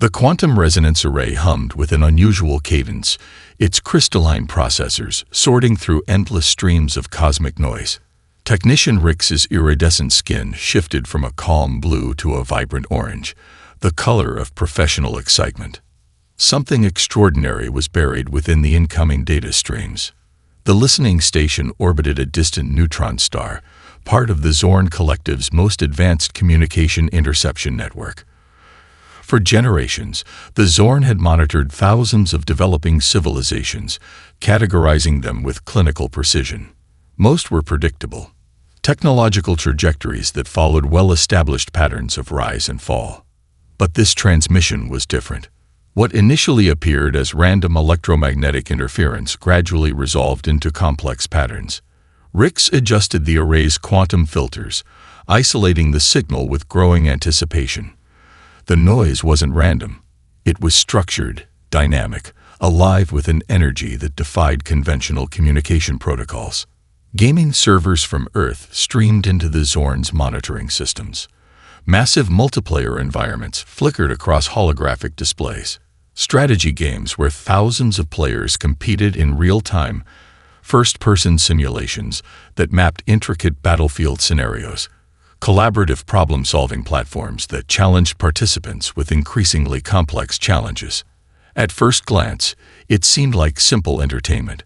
The quantum resonance array hummed with an unusual cadence, its crystalline processors sorting through endless streams of cosmic noise. Technician Rix's iridescent skin shifted from a calm blue to a vibrant orange, the color of professional excitement. Something extraordinary was buried within the incoming data streams. The listening station orbited a distant neutron star, part of the Zorn Collective's most advanced communication interception network. For generations, the Zorn had monitored thousands of developing civilizations, categorizing them with clinical precision. Most were predictable, technological trajectories that followed well-established patterns of rise and fall. But this transmission was different. What initially appeared as random electromagnetic interference gradually resolved into complex patterns. Rix adjusted the array's quantum filters, isolating the signal with growing anticipation. The noise wasn't random. It was structured, dynamic, alive with an energy that defied conventional communication protocols. Gaming servers from Earth streamed into the Zorn's monitoring systems. Massive multiplayer environments flickered across holographic displays. Strategy games where thousands of players competed in real-time, first-person simulations that mapped intricate battlefield scenarios. Collaborative problem-solving platforms that challenged participants with increasingly complex challenges. At first glance, it seemed like simple entertainment.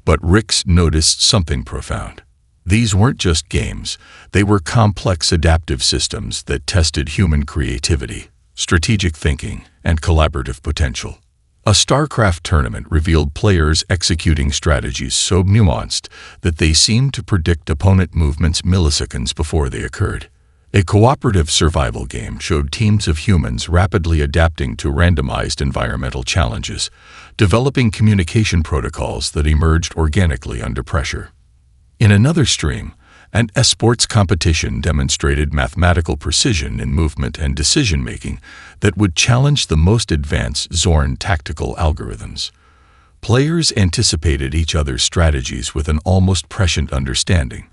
But Rix noticed something profound. These weren't just games, they were complex adaptive systems that tested human creativity, strategic thinking, and collaborative potential. A StarCraft tournament revealed players executing strategies so nuanced that they seemed to predict opponent movements milliseconds before they occurred. A cooperative survival game showed teams of humans rapidly adapting to randomized environmental challenges, developing communication protocols that emerged organically under pressure. In another stream, an esports competition demonstrated mathematical precision in movement and decision-making that would challenge the most advanced Zorn tactical algorithms. Players anticipated each other's strategies with an almost prescient understanding,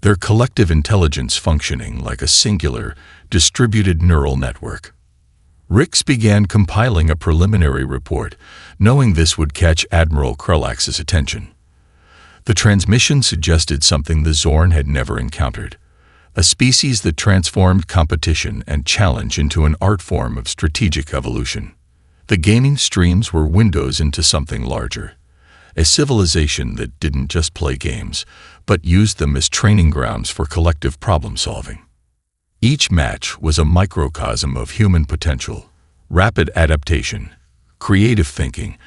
their collective intelligence functioning like a singular, distributed neural network. Rix began compiling a preliminary report, knowing this would catch Admiral Krelax's attention. The transmission suggested something the Zorn had never encountered, a species that transformed competition and challenge into an art form of strategic evolution. The gaming streams were windows into something larger, a civilization that didn't just play games, but used them as training grounds for collective problem-solving. Each match was a microcosm of human potential, rapid adaptation, creative thinking,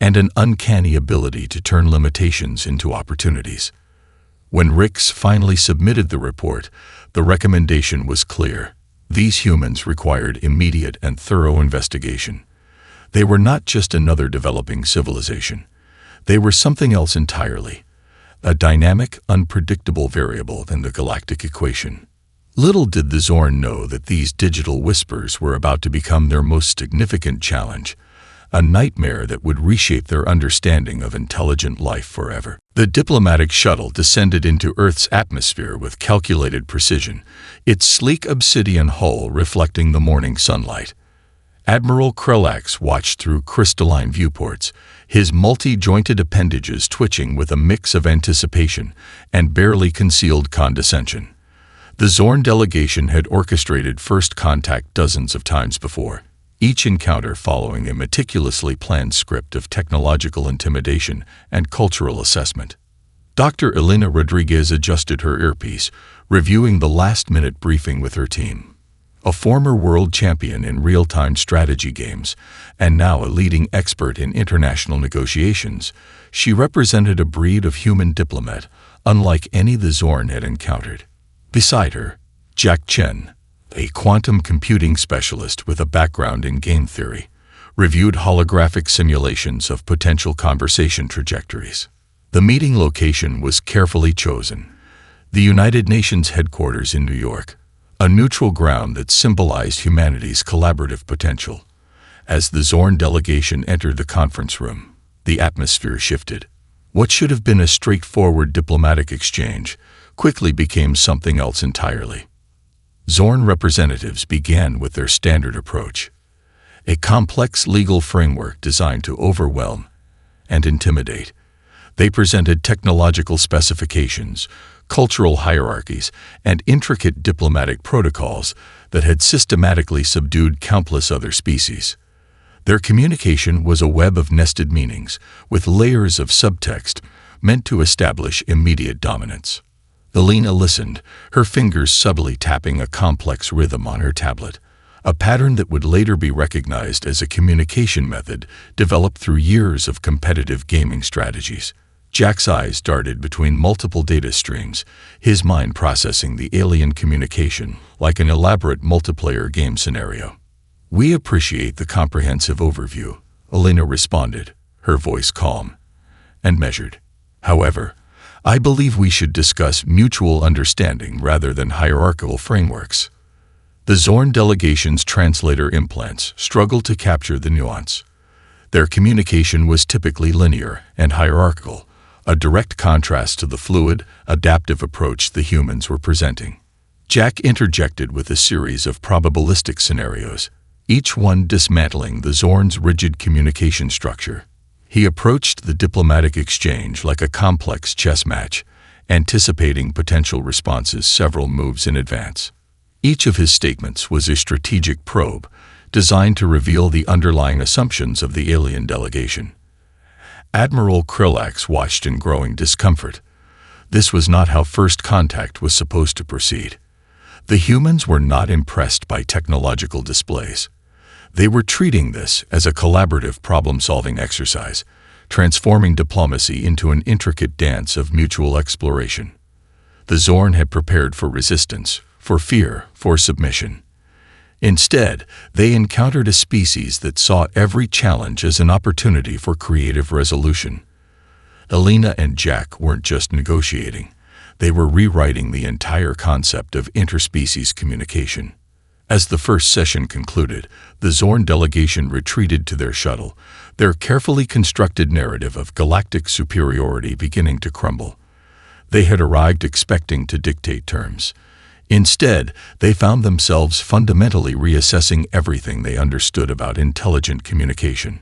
and an uncanny ability to turn limitations into opportunities. When Rix finally submitted the report, the recommendation was clear. These humans required immediate and thorough investigation. They were not just another developing civilization. They were something else entirely, a dynamic, unpredictable variable in the galactic equation. Little did the Zorn know that these digital whispers were about to become their most significant challenge, a nightmare that would reshape their understanding of intelligent life forever. The diplomatic shuttle descended into Earth's atmosphere with calculated precision, its sleek obsidian hull reflecting the morning sunlight. Admiral Krelax watched through crystalline viewports, his multi-jointed appendages twitching with a mix of anticipation and barely concealed condescension. The Zorn delegation had orchestrated first contact dozens of times before, each encounter following a meticulously planned script of technological intimidation and cultural assessment. Dr. Elena Rodriguez adjusted her earpiece, reviewing the last-minute briefing with her team. A former world champion in real-time strategy games, and now a leading expert in international negotiations, she represented a breed of human diplomat unlike any the Zorn had encountered. Beside her, Jack Chen, a quantum computing specialist with a background in game theory, reviewed holographic simulations of potential conversation trajectories. The meeting location was carefully chosen, the United Nations headquarters in New York, a neutral ground that symbolized humanity's collaborative potential. As the Zorn delegation entered the conference room, the atmosphere shifted. What should have been a straightforward diplomatic exchange quickly became something else entirely. Zorn representatives began with their standard approach. a complex legal framework designed to overwhelm and intimidate. They presented technological specifications, cultural hierarchies, and intricate diplomatic protocols that had systematically subdued countless other species. Their communication was a web of nested meanings, with layers of subtext meant to establish immediate dominance. Alina listened, her fingers subtly tapping a complex rhythm on her tablet, a pattern that would later be recognized as a communication method developed through years of competitive gaming strategies. Jack's eyes darted between multiple data streams, his mind processing the alien communication like an elaborate multiplayer game scenario. "We appreciate the comprehensive overview," Alina responded, her voice calm and measured. "However, I believe we should discuss mutual understanding rather than hierarchical frameworks." The Zorn delegation's translator implants struggled to capture the nuance. Their communication was typically linear and hierarchical, a direct contrast to the fluid, adaptive approach the humans were presenting. Jack interjected with a series of probabilistic scenarios, each one dismantling the Zorn's rigid communication structure. He approached the diplomatic exchange like a complex chess match, anticipating potential responses several moves in advance. Each of his statements was a strategic probe, designed to reveal the underlying assumptions of the alien delegation. Admiral Krillax watched in growing discomfort. This was not how first contact was supposed to proceed. The humans were not impressed by technological displays. They were treating this as a collaborative problem-solving exercise, transforming diplomacy into an intricate dance of mutual exploration. The Zorn had prepared for resistance, for fear, for submission. Instead, they encountered a species that saw every challenge as an opportunity for creative resolution. Alina and Jack weren't just negotiating. They were rewriting the entire concept of interspecies communication. As the first session concluded, the Zorn delegation retreated to their shuttle, their carefully constructed narrative of galactic superiority beginning to crumble. They had arrived expecting to dictate terms. Instead, they found themselves fundamentally reassessing everything they understood about intelligent communication.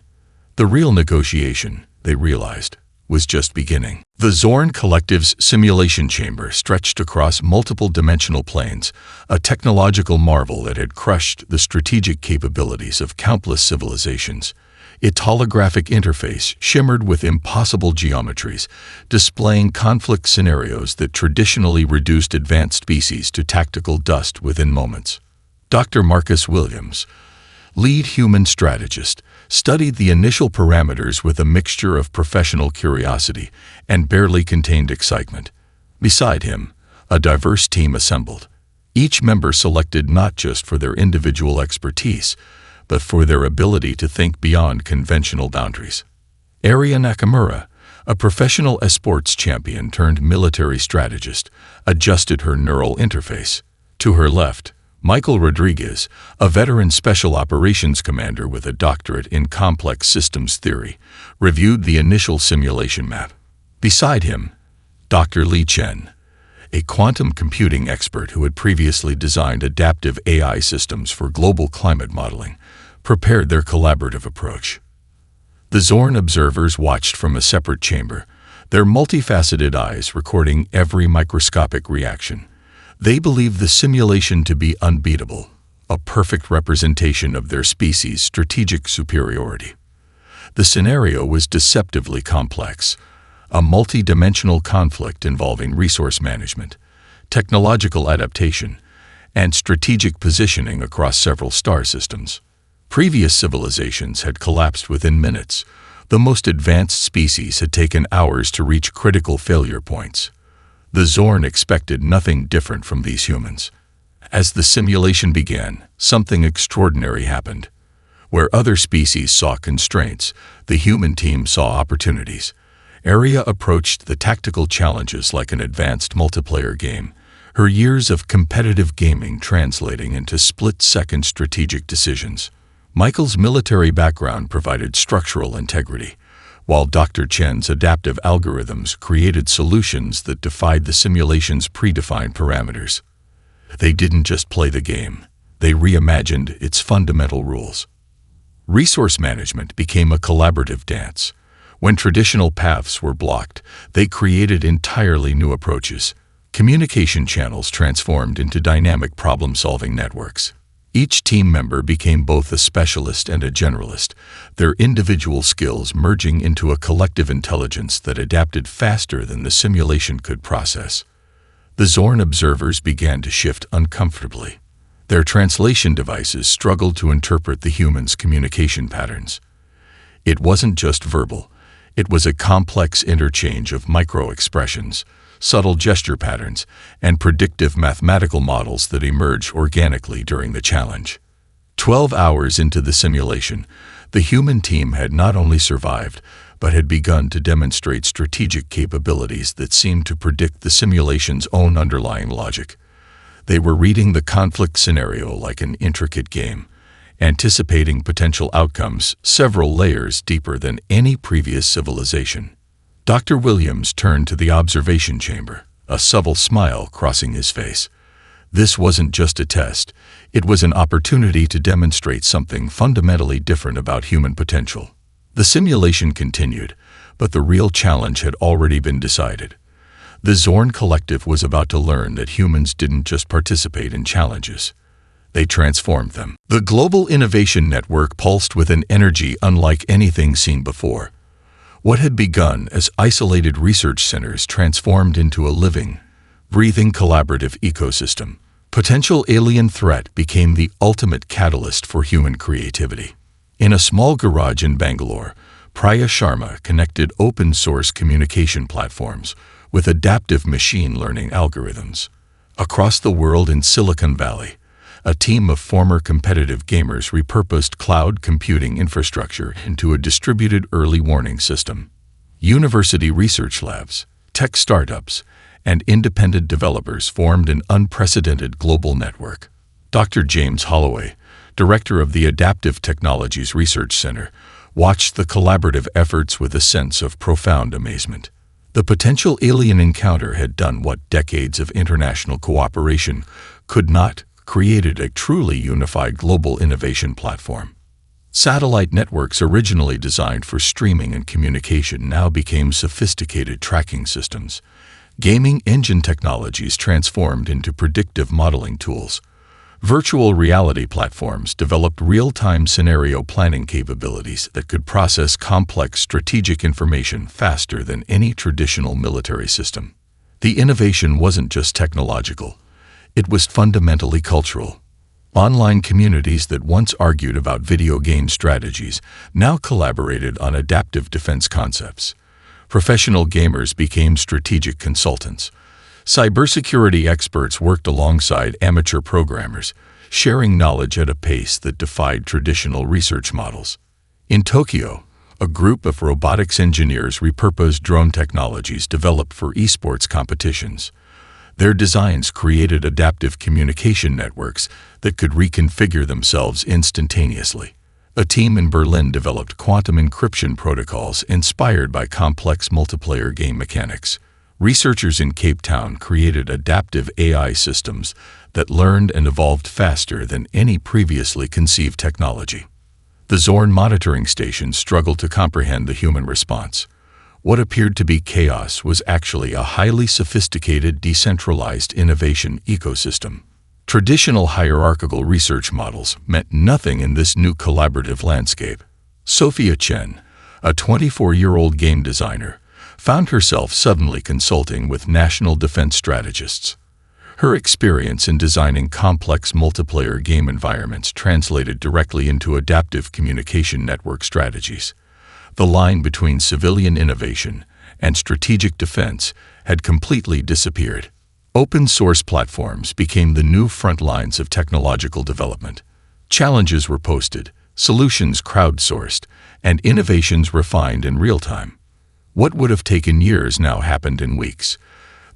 The real negotiation, they realized, was just beginning. The Zorn Collective's simulation chamber stretched across multiple dimensional planes, a technological marvel that had crushed the strategic capabilities of countless civilizations. Its holographic interface shimmered with impossible geometries, displaying conflict scenarios that traditionally reduced advanced species to tactical dust within moments. Dr. Marcus Williams, lead human strategist, studied the initial parameters with a mixture of professional curiosity and barely contained excitement. Beside him, a diverse team assembled, each member selected not just for their individual expertise, but for their ability to think beyond conventional boundaries. Aria Nakamura, a professional esports champion turned military strategist, adjusted her neural interface. To her left, Michael Rodriguez, a veteran special operations commander with a doctorate in complex systems theory, reviewed the initial simulation map. Beside him, Dr. Li Chen, a quantum computing expert who had previously designed adaptive AI systems for global climate modeling, prepared their collaborative approach. The Zorn observers watched from a separate chamber, their multifaceted eyes recording every microscopic reaction. They believed the simulation to be unbeatable, a perfect representation of their species' strategic superiority. The scenario was deceptively complex, a multi-dimensional conflict involving resource management, technological adaptation, and strategic positioning across several star systems. Previous civilizations had collapsed within minutes. The most advanced species had taken hours to reach critical failure points. The Zorn expected nothing different from these humans. As the simulation began, something extraordinary happened. Where other species saw constraints, the human team saw opportunities. Aria approached the tactical challenges like an advanced multiplayer game, her years of competitive gaming translating into split-second strategic decisions. Michael's military background provided structural integrity, while Dr. Chen's adaptive algorithms created solutions that defied the simulation's predefined parameters. They didn't just play the game, they reimagined its fundamental rules. Resource management became a collaborative dance. When traditional paths were blocked, they created entirely new approaches. Communication channels transformed into dynamic problem-solving networks. Each team member became both a specialist and a generalist, their individual skills merging into a collective intelligence that adapted faster than the simulation could process. The Zorn observers began to shift uncomfortably. Their translation devices struggled to interpret the humans' communication patterns. It wasn't just verbal. It was a complex interchange of micro-expressions, subtle gesture patterns, and predictive mathematical models that emerged organically during the challenge. 12 hours into the simulation, the human team had not only survived, but had begun to demonstrate strategic capabilities that seemed to predict the simulation's own underlying logic. They were reading the conflict scenario like an intricate game, anticipating potential outcomes several layers deeper than any previous civilization. Dr. Williams turned to the observation chamber, a subtle smile crossing his face. This wasn't just a test, it was an opportunity to demonstrate something fundamentally different about human potential. The simulation continued, but the real challenge had already been decided. The Zorn Collective was about to learn that humans didn't just participate in challenges. They transformed them. The Global Innovation Network pulsed with an energy unlike anything seen before. What had begun as isolated research centers transformed into a living, breathing collaborative ecosystem. Potential alien threat became the ultimate catalyst for human creativity. In a small garage in Bangalore, Priya Sharma connected open-source communication platforms with adaptive machine learning algorithms. Across the world in Silicon Valley, a team of former competitive gamers repurposed cloud computing infrastructure into a distributed early warning system. University research labs, tech startups, and independent developers formed an unprecedented global network. Dr. James Holloway, director of the Adaptive Technologies Research Center, watched the collaborative efforts with a sense of profound amazement. The potential alien encounter had done what decades of international cooperation could not, created a truly unified global innovation platform. Satellite networks originally designed for streaming and communication now became sophisticated tracking systems. Gaming engine technologies transformed into predictive modeling tools. Virtual reality platforms developed real-time scenario planning capabilities that could process complex strategic information faster than any traditional military system. The innovation wasn't just technological. It was fundamentally cultural. Online communities that once argued about video game strategies now collaborated on adaptive defense concepts. Professional gamers became strategic consultants. Cybersecurity experts worked alongside amateur programmers, sharing knowledge at a pace that defied traditional research models. In Tokyo, a group of robotics engineers repurposed drone technologies developed for esports competitions. Their designs created adaptive communication networks that could reconfigure themselves instantaneously. A team in Berlin developed quantum encryption protocols inspired by complex multiplayer game mechanics. Researchers in Cape Town created adaptive AI systems that learned and evolved faster than any previously conceived technology. The Zorn monitoring station struggled to comprehend the human response. What appeared to be chaos was actually a highly sophisticated, decentralized innovation ecosystem. Traditional hierarchical research models meant nothing in this new collaborative landscape. Sophia Chen, a 24-year-old game designer, found herself suddenly consulting with national defense strategists. Her experience in designing complex multiplayer game environments translated directly into adaptive communication network strategies. The line between civilian innovation and strategic defense had completely disappeared. Open-source platforms became the new front lines of technological development. Challenges were posted, solutions crowdsourced, and innovations refined in real time. What would have taken years now happened in weeks.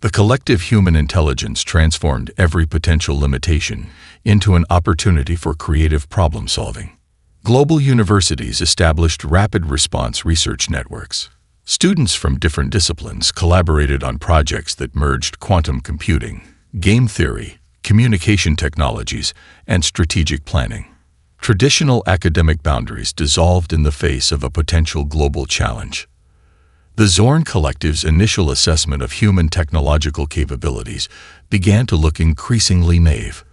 The collective human intelligence transformed every potential limitation into an opportunity for creative problem-solving. Global universities established rapid response research networks. Students from different disciplines collaborated on projects that merged quantum computing, game theory, communication technologies, and strategic planning. Traditional academic boundaries dissolved in the face of a potential global challenge. The Zorn Collective's initial assessment of human technological capabilities began to look increasingly naive.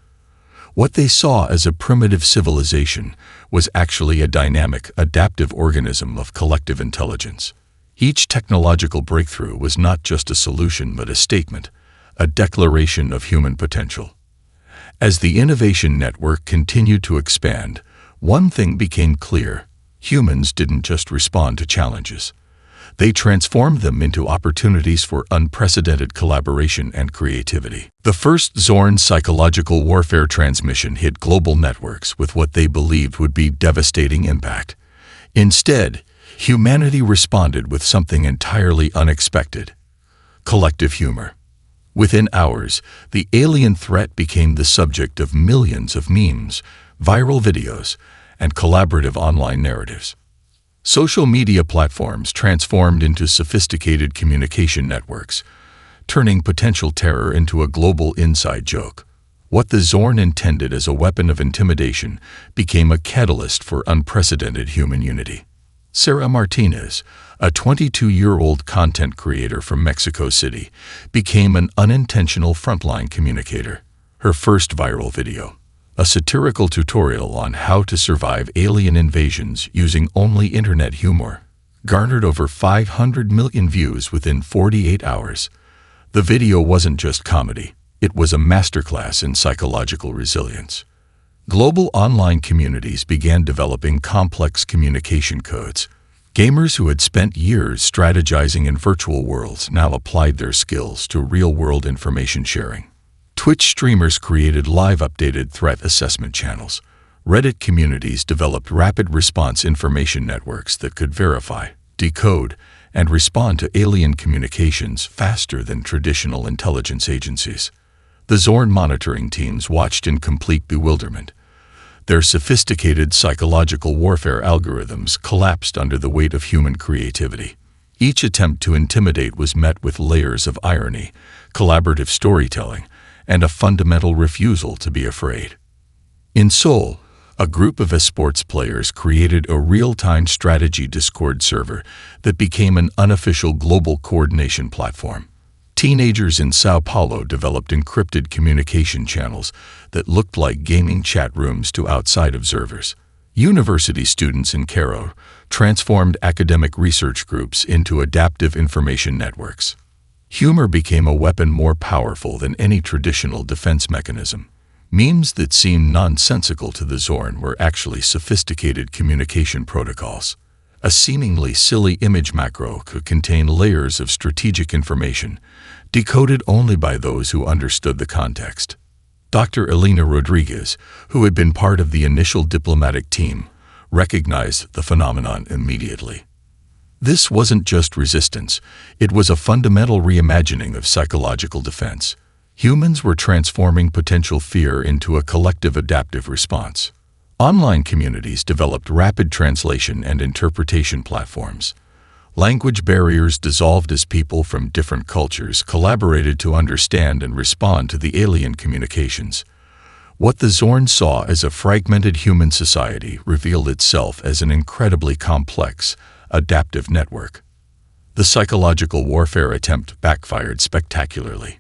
What they saw as a primitive civilization was actually a dynamic, adaptive organism of collective intelligence. Each technological breakthrough was not just a solution but a statement, a declaration of human potential. As the innovation network continued to expand, one thing became clear: humans didn't just respond to challenges. They transformed them into opportunities for unprecedented collaboration and creativity. The first Zorn psychological warfare transmission hit global networks with what they believed would be devastating impact. Instead, humanity responded with something entirely unexpected: collective humor. Within hours, the alien threat became the subject of millions of memes, viral videos, and collaborative online narratives. Social media platforms transformed into sophisticated communication networks, turning potential terror into a global inside joke. What the Zorn intended as a weapon of intimidation became a catalyst for unprecedented human unity. Sarah Martinez, a 22-year-old content creator from Mexico City, became an unintentional frontline communicator. Her first viral video, a satirical tutorial on how to survive alien invasions using only internet humor, garnered over 500 million views within 48 hours. The video wasn't just comedy, it was a masterclass in psychological resilience. Global online communities began developing complex communication codes. Gamers who had spent years strategizing in virtual worlds now applied their skills to real-world information sharing. Twitch streamers created live updated threat assessment channels. Reddit communities developed rapid response information networks that could verify, decode, and respond to alien communications faster than traditional intelligence agencies. The Zorn monitoring teams watched in complete bewilderment. Their sophisticated psychological warfare algorithms collapsed under the weight of human creativity. Each attempt to intimidate was met with layers of irony, collaborative storytelling, and a fundamental refusal to be afraid. In Seoul, a group of esports players created a real-time strategy Discord server that became an unofficial global coordination platform. Teenagers in Sao Paulo developed encrypted communication channels that looked like gaming chat rooms to outside observers. University students in Cairo transformed academic research groups into adaptive information networks. Humor became a weapon more powerful than any traditional defense mechanism. Memes that seemed nonsensical to the Zorn were actually sophisticated communication protocols. A seemingly silly image macro could contain layers of strategic information, decoded only by those who understood the context. Dr. Elena Rodriguez, who had been part of the initial diplomatic team, recognized the phenomenon immediately. This wasn't just resistance, it was a fundamental reimagining of psychological defense. Humans were transforming potential fear into a collective adaptive response. Online communities developed rapid translation and interpretation platforms. Language barriers dissolved as people from different cultures collaborated to understand and respond to the alien communications. What the Zorn saw as a fragmented human society revealed itself as an incredibly complex, adaptive network. The psychological warfare attempt backfired spectacularly.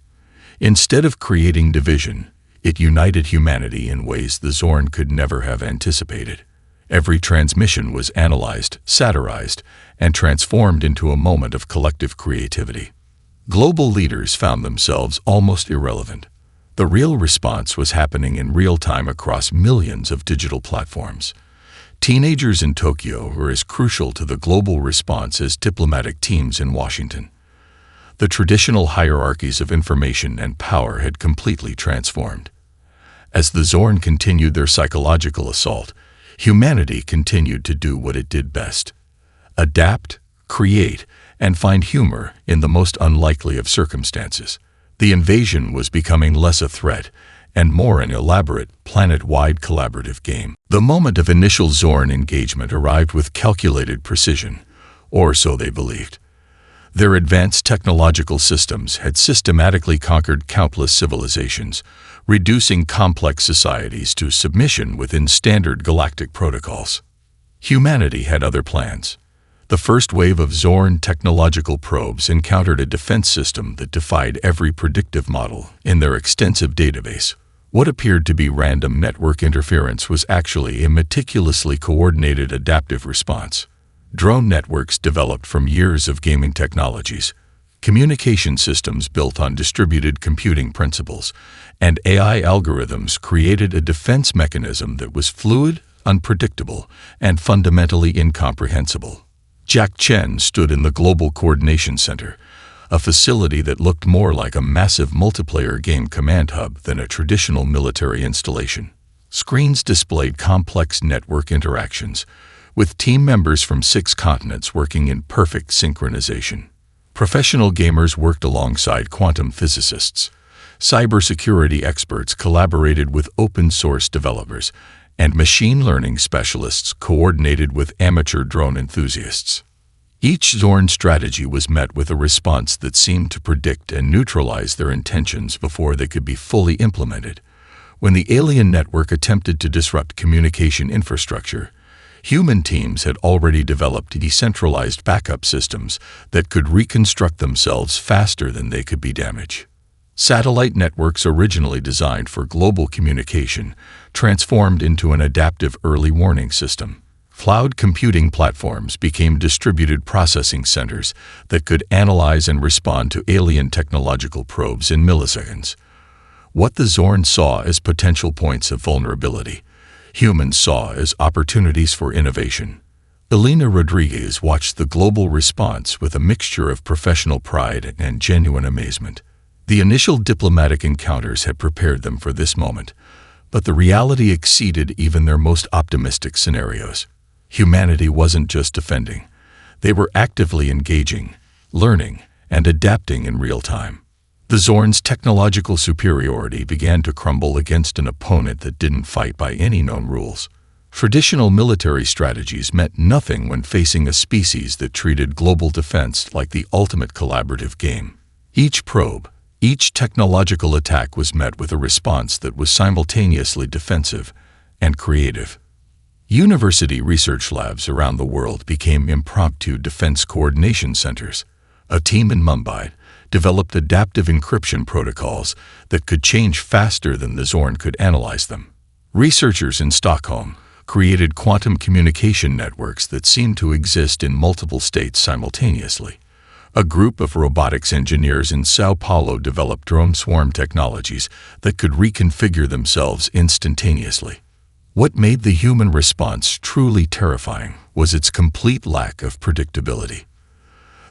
Instead of creating division, it united humanity in ways the Zorn could never have anticipated. Every transmission was analyzed, satirized, and transformed into a moment of collective creativity. Global leaders found themselves almost irrelevant. The real response was happening in real time across millions of digital platforms. Teenagers in Tokyo were as crucial to the global response as diplomatic teams in Washington. The traditional hierarchies of information and power had completely transformed. As the Zorn continued their psychological assault, humanity continued to do what it did best: adapt, create, and find humor in the most unlikely of circumstances. The invasion was becoming less a threat and more an elaborate, planet-wide collaborative game. The moment of initial Zorn engagement arrived with calculated precision, or so they believed. Their advanced technological systems had systematically conquered countless civilizations, reducing complex societies to submission within standard galactic protocols. Humanity had other plans. The first wave of Zorn technological probes encountered a defense system that defied every predictive model in their extensive database. What appeared to be random network interference was actually a meticulously coordinated adaptive response. Drone networks developed from years of gaming technologies, communication systems built on distributed computing principles, and AI algorithms created a defense mechanism that was fluid, unpredictable, and fundamentally incomprehensible. Jack Chen stood in the Global Coordination Center, a facility that looked more like a massive multiplayer game command hub than a traditional military installation. Screens displayed complex network interactions, with team members from 6 continents working in perfect synchronization. Professional gamers worked alongside quantum physicists. Cybersecurity experts collaborated with open-source developers, and machine learning specialists coordinated with amateur drone enthusiasts. Each Zorn strategy was met with a response that seemed to predict and neutralize their intentions before they could be fully implemented. When the alien network attempted to disrupt communication infrastructure, human teams had already developed decentralized backup systems that could reconstruct themselves faster than they could be damaged. Satellite networks originally designed for global communication transformed into an adaptive early warning system. Cloud computing platforms became distributed processing centers that could analyze and respond to alien technological probes in milliseconds. What the Zorn saw as potential points of vulnerability, humans saw as opportunities for innovation. Elena Rodriguez watched the global response with a mixture of professional pride and genuine amazement. The initial diplomatic encounters had prepared them for this moment, but the reality exceeded even their most optimistic scenarios. Humanity wasn't just defending. They were actively engaging, learning, and adapting in real time. The Zorn's technological superiority began to crumble against an opponent that didn't fight by any known rules. Traditional military strategies meant nothing when facing a species that treated global defense like the ultimate collaborative game. Each probe, each technological attack was met with a response that was simultaneously defensive and creative. University research labs around the world became impromptu defense coordination centers. A team in Mumbai developed adaptive encryption protocols that could change faster than the Zorn could analyze them. Researchers in Stockholm created quantum communication networks that seemed to exist in multiple states simultaneously. A group of robotics engineers in Sao Paulo developed drone swarm technologies that could reconfigure themselves instantaneously. What made the human response truly terrifying was its complete lack of predictability.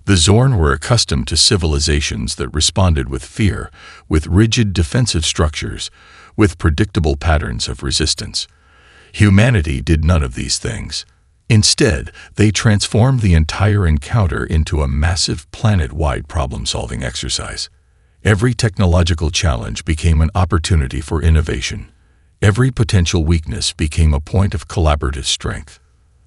The Zorn were accustomed to civilizations that responded with fear, with rigid defensive structures, with predictable patterns of resistance. Humanity did none of these things. Instead, they transformed the entire encounter into a massive planet-wide problem-solving exercise. Every technological challenge became an opportunity for innovation. Every potential weakness became a point of collaborative strength.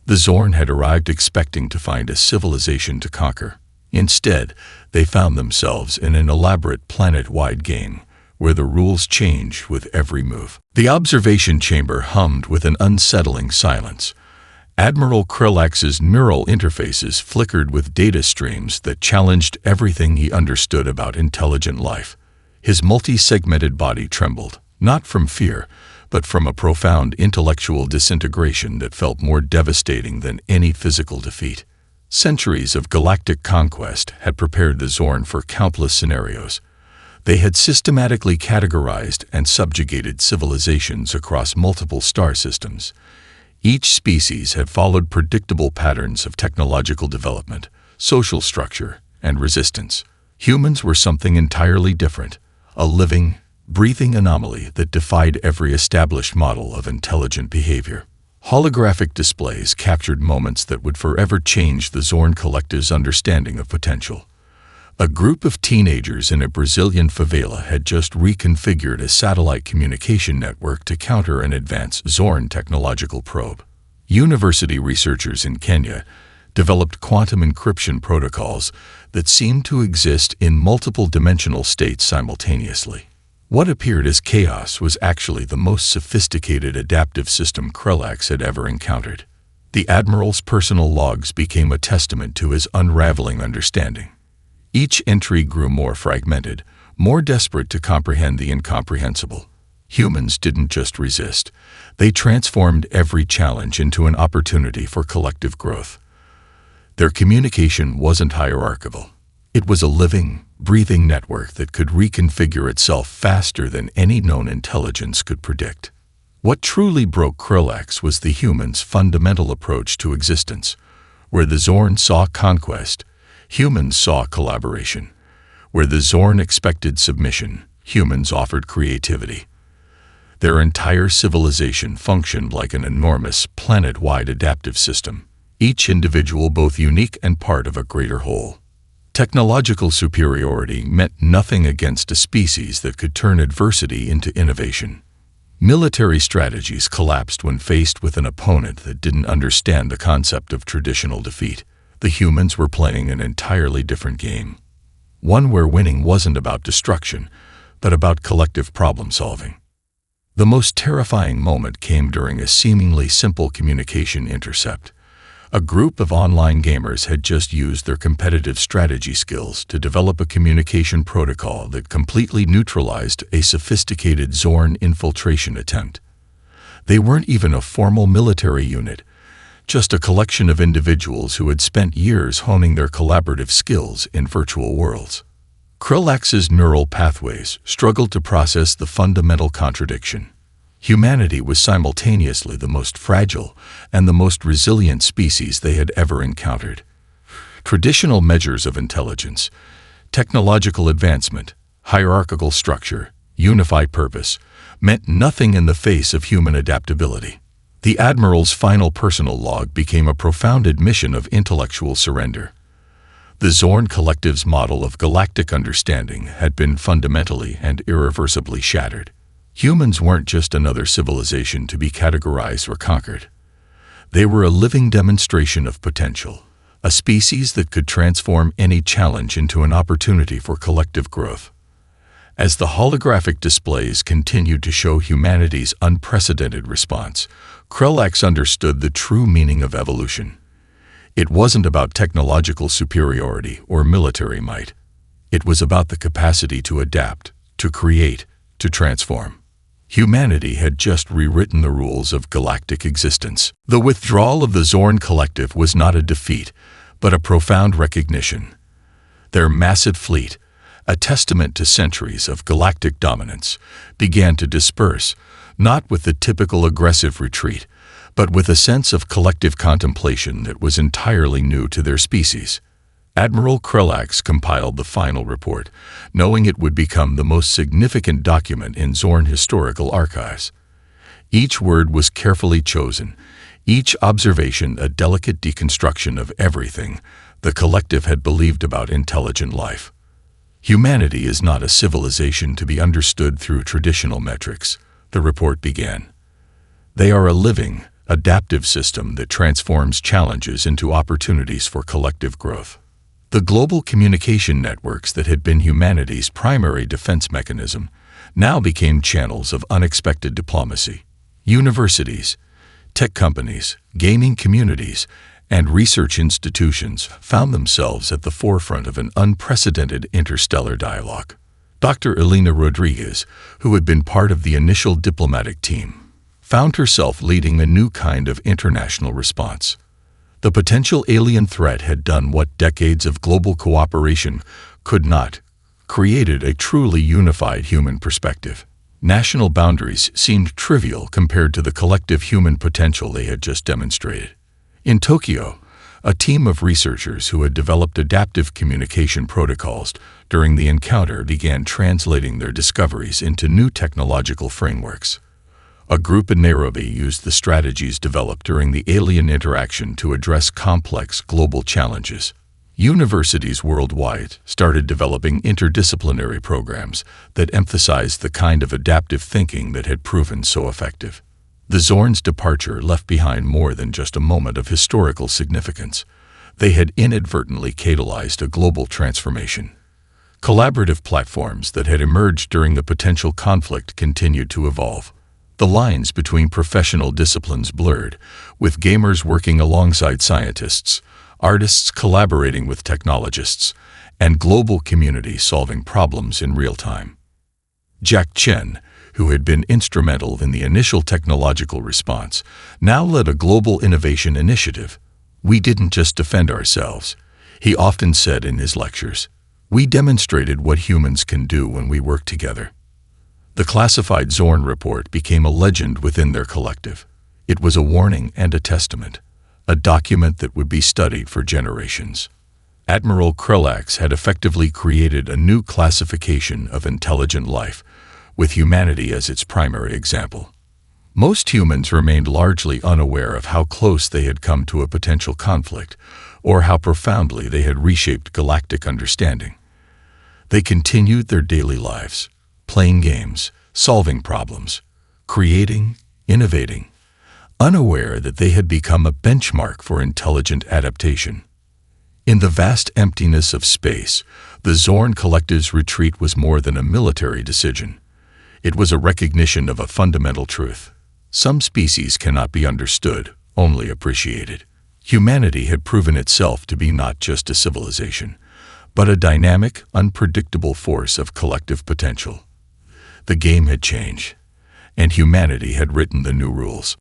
The Zorn had arrived expecting to find a civilization to conquer. Instead, they found themselves in an elaborate planet-wide game where the rules change with every move. The observation chamber hummed with an unsettling silence. Admiral Krillax's neural interfaces flickered with data streams that challenged everything he understood about intelligent life. His multi-segmented body trembled, not from fear, but from a profound intellectual disintegration that felt more devastating than any physical defeat. Centuries of galactic conquest had prepared the Zorn for countless scenarios. They had systematically categorized and subjugated civilizations across multiple star systems. Each species had followed predictable patterns of technological development, social structure, and resistance. Humans were something entirely different, a living, breathing anomaly that defied every established model of intelligent behavior. Holographic displays captured moments that would forever change the Zorn collective's understanding of potential. A group of teenagers in a Brazilian favela had just reconfigured a satellite communication network to counter an advanced Zorn technological probe. University researchers in Kenya developed quantum encryption protocols that seemed to exist in multiple dimensional states simultaneously. What appeared as chaos was actually the most sophisticated adaptive system Krelax had ever encountered. The Admiral's personal logs became a testament to his unraveling understanding. Each entry grew more fragmented, more desperate to comprehend the incomprehensible. Humans didn't just resist. They transformed every challenge into an opportunity for collective growth. Their communication wasn't hierarchical. It was a living, breathing network that could reconfigure itself faster than any known intelligence could predict. What truly broke Krelax was the humans' fundamental approach to existence. Where the Zorn saw conquest, humans saw collaboration. Where the Zorn expected submission, humans offered creativity. Their entire civilization functioned like an enormous, planet-wide adaptive system, each individual both unique and part of a greater whole. Technological superiority meant nothing against a species that could turn adversity into innovation. Military strategies collapsed when faced with an opponent that didn't understand the concept of traditional defeat. The humans were playing an entirely different game. One where winning wasn't about destruction, but about collective problem-solving. The most terrifying moment came during a seemingly simple communication intercept. A group of online gamers had just used their competitive strategy skills to develop a communication protocol that completely neutralized a sophisticated Zorn infiltration attempt. They weren't even a formal military unit, just a collection of individuals who had spent years honing their collaborative skills in virtual worlds. Krelax's neural pathways struggled to process the fundamental contradiction. Humanity was simultaneously the most fragile and the most resilient species they had ever encountered. Traditional measures of intelligence, technological advancement, hierarchical structure, unified purpose, meant nothing in the face of human adaptability. The Admiral's final personal log became a profound admission of intellectual surrender. The Zorn Collective's model of galactic understanding had been fundamentally and irreversibly shattered. Humans weren't just another civilization to be categorized or conquered. They were a living demonstration of potential, a species that could transform any challenge into an opportunity for collective growth. As the holographic displays continued to show humanity's unprecedented response, Krelax understood the true meaning of evolution. It wasn't about technological superiority or military might. It was about the capacity to adapt, to create, to transform. Humanity had just rewritten the rules of galactic existence. The withdrawal of the Zorn Collective was not a defeat, but a profound recognition. Their massive fleet, a testament to centuries of galactic dominance, began to disperse, not with the typical aggressive retreat, but with a sense of collective contemplation that was entirely new to their species. Admiral Krelax compiled the final report, knowing it would become the most significant document in Zorn historical archives. Each word was carefully chosen, each observation a delicate deconstruction of everything the collective had believed about intelligent life. Humanity is not a civilization to be understood through traditional metrics, the report began. They are a living, adaptive system that transforms challenges into opportunities for collective growth. The global communication networks that had been humanity's primary defense mechanism now became channels of unexpected diplomacy. Universities, tech companies, gaming communities, and research institutions found themselves at the forefront of an unprecedented interstellar dialogue. Dr. Elena Rodriguez, who had been part of the initial diplomatic team, found herself leading a new kind of international response. The potential alien threat had done what decades of global cooperation could not, created a truly unified human perspective. National boundaries seemed trivial compared to the collective human potential they had just demonstrated. In Tokyo, a team of researchers who had developed adaptive communication protocols during the encounter began translating their discoveries into new technological frameworks. A group in Nairobi used the strategies developed during the alien interaction to address complex global challenges. Universities worldwide started developing interdisciplinary programs that emphasized the kind of adaptive thinking that had proven so effective. The Zorn's departure left behind more than just a moment of historical significance. They had inadvertently catalyzed a global transformation. Collaborative platforms that had emerged during the potential conflict continued to evolve. The lines between professional disciplines blurred, with gamers working alongside scientists, artists collaborating with technologists, and global communities solving problems in real time. Jack Chen, who had been instrumental in the initial technological response, now led a global innovation initiative. "We didn't just defend ourselves," he often said in his lectures. "We demonstrated what humans can do when we work together." The classified Zorn report became a legend within their collective. It was a warning and a testament, a document that would be studied for generations. Admiral Krulax had effectively created a new classification of intelligent life, with humanity as its primary example. Most humans remained largely unaware of how close they had come to a potential conflict, or how profoundly they had reshaped galactic understanding. They continued their daily lives, playing games, solving problems, creating, innovating, unaware that they had become a benchmark for intelligent adaptation. In the vast emptiness of space, the Zorn Collective's retreat was more than a military decision. It was a recognition of a fundamental truth. Some species cannot be understood, only appreciated. Humanity had proven itself to be not just a civilization, but a dynamic, unpredictable force of collective potential. The game had changed, and humanity had written the new rules.